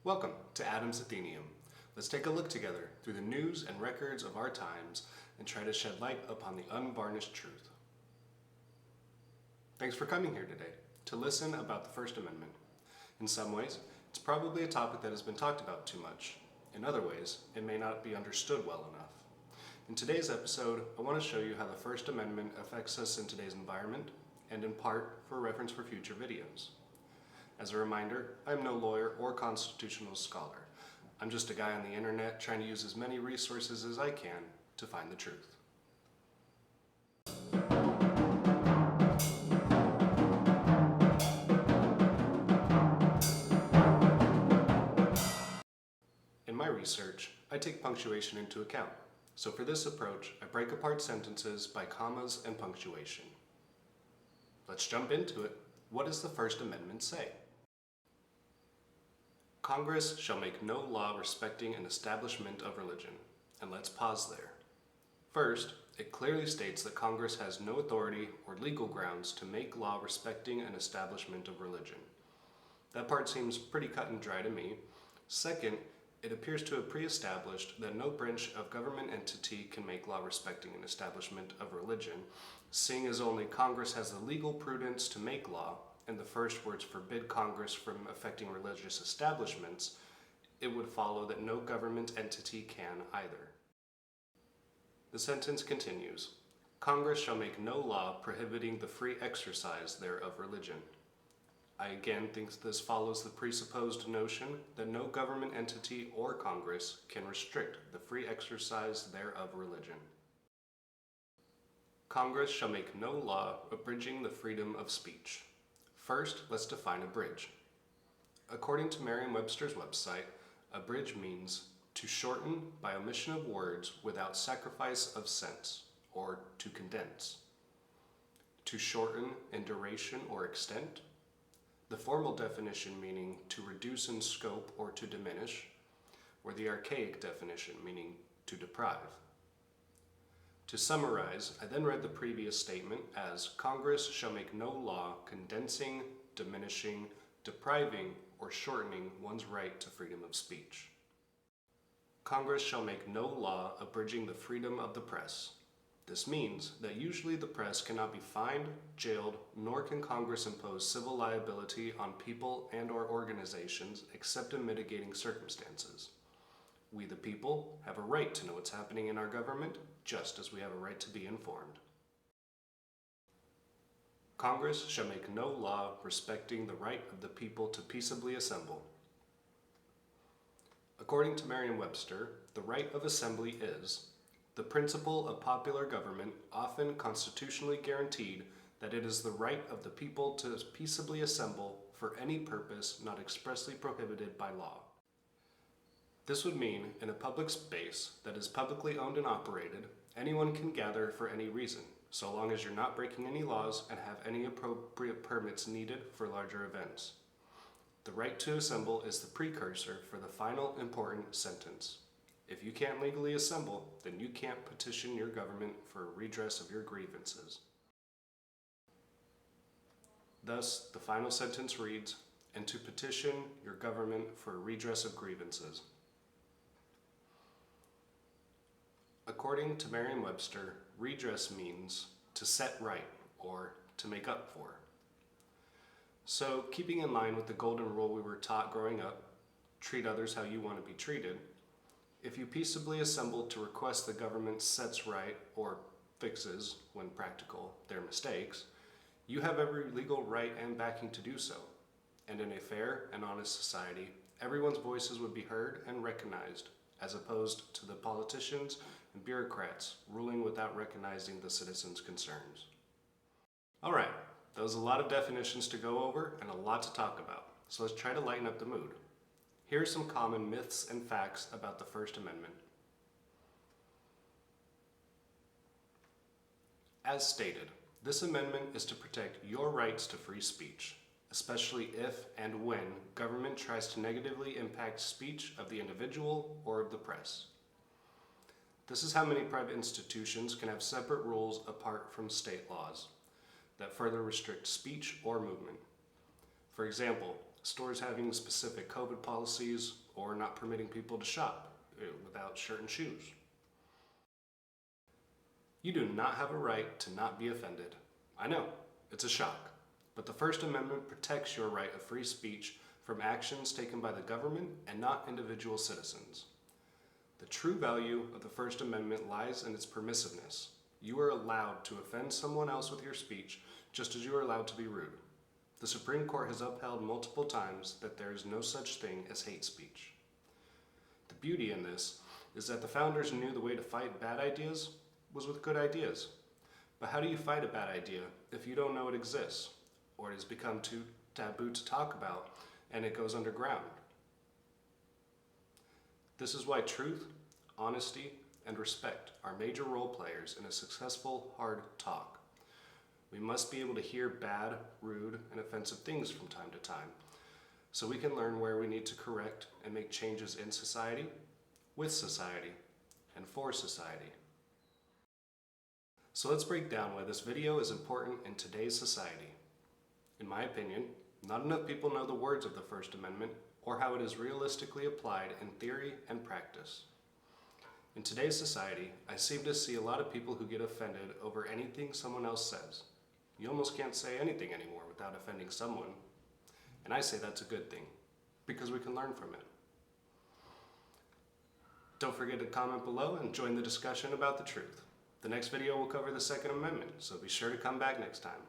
Welcome to Adam's Athenaeum. Let's take a look together through the news and records of our times and try to shed light upon the unvarnished truth. Thanks for coming here today to listen about the First Amendment. In some ways, it's probably a topic that has been talked about too much. In other ways, it may not be understood well enough. In today's episode, I want to show you how the First Amendment affects us in today's environment, and in part for reference for future videos. As a reminder, I am no lawyer or constitutional scholar. I'm just a guy on the internet trying to use as many resources as I can to find the truth. In my research, I take punctuation into account. So for this approach, I break apart sentences by commas and punctuation. Let's jump into it. What does the First Amendment say? Congress shall make no law respecting an establishment of religion. And let's pause there. First, it clearly states that Congress has no authority or legal grounds to make law respecting an establishment of religion. That part seems pretty cut and dry to me. Second, it appears to have pre-established that no branch of government entity can make law respecting an establishment of religion, seeing as only Congress has the legal prudence to make law, and the first words forbid Congress from affecting religious establishments, it would follow that no government entity can either. The sentence continues, Congress shall make no law prohibiting the free exercise thereof religion. I again think this follows the presupposed notion that no government entity or Congress can restrict the free exercise thereof religion. Congress shall make no law abridging the freedom of speech. First, let's define abridge. According to Merriam-Webster's website, abridge means to shorten by omission of words without sacrifice of sense, or to condense. To shorten in duration or extent. The formal definition meaning to reduce in scope or to diminish, or the archaic definition meaning to deprive. To summarize, I then read the previous statement as Congress shall make no law condensing, diminishing, depriving, or shortening one's right to freedom of speech. Congress shall make no law abridging the freedom of the press. This means that usually the press cannot be fined, jailed, nor can Congress impose civil liability on people and/or organizations except in mitigating circumstances. We the people have a right to know what's happening in our government, just as we have a right to be informed. Congress shall make no law respecting the right of the people to peaceably assemble. According to Merriam-Webster, the right of assembly is the principle of popular government, often constitutionally guaranteed that it is the right of the people to peaceably assemble for any purpose not expressly prohibited by law. This would mean, in a public space that is publicly owned and operated, anyone can gather for any reason, so long as you're not breaking any laws and have any appropriate permits needed for larger events. The right to assemble is the precursor for the final important sentence. If you can't legally assemble, then you can't petition your government for a redress of your grievances. Thus, the final sentence reads, and to petition your government for a redress of grievances. According to Merriam-Webster, redress means to set right or to make up for. So, keeping in line with the golden rule we were taught growing up, treat others how you want to be treated, if you peaceably assemble to request the government sets right or fixes, when practical, their mistakes, you have every legal right and backing to do so. And in a fair and honest society, everyone's voices would be heard and recognized, as opposed to the politicians and bureaucrats ruling without recognizing the citizens' concerns. Alright, that was a lot of definitions to go over and a lot to talk about, so let's try to lighten up the mood. Here are some common myths and facts about the First Amendment. As stated, this amendment is to protect your rights to free speech, especially if and when government tries to negatively impact speech of the individual or of the press. This is how many private institutions can have separate rules apart from state laws that further restrict speech or movement. For example, stores having specific COVID policies, or not permitting people to shop without shirt and shoes. You do not have a right to not be offended. I know, it's a shock, but the First Amendment protects your right of free speech from actions taken by the government and not individual citizens. The true value of the First Amendment lies in its permissiveness. You are allowed to offend someone else with your speech, just as you are allowed to be rude. The Supreme Court has upheld multiple times that there is no such thing as hate speech. The beauty in this is that the founders knew the way to fight bad ideas was with good ideas. But how do you fight a bad idea if you don't know it exists, or it has become too taboo to talk about and it goes underground? This is why truth, honesty, and respect are major role players in a successful hard talk. We must be able to hear bad, rude, and offensive things from time to time, so we can learn where we need to correct and make changes in society, with society, and for society. So let's break down why this video is important in today's society. In my opinion, not enough people know the words of the First Amendment or how it is realistically applied in theory and practice. In today's society, I seem to see a lot of people who get offended over anything someone else says. You almost can't say anything anymore without offending someone. And I say that's a good thing, because we can learn from it. Don't forget to comment below and join the discussion about the truth. The next video will cover the Second Amendment, so be sure to come back next time.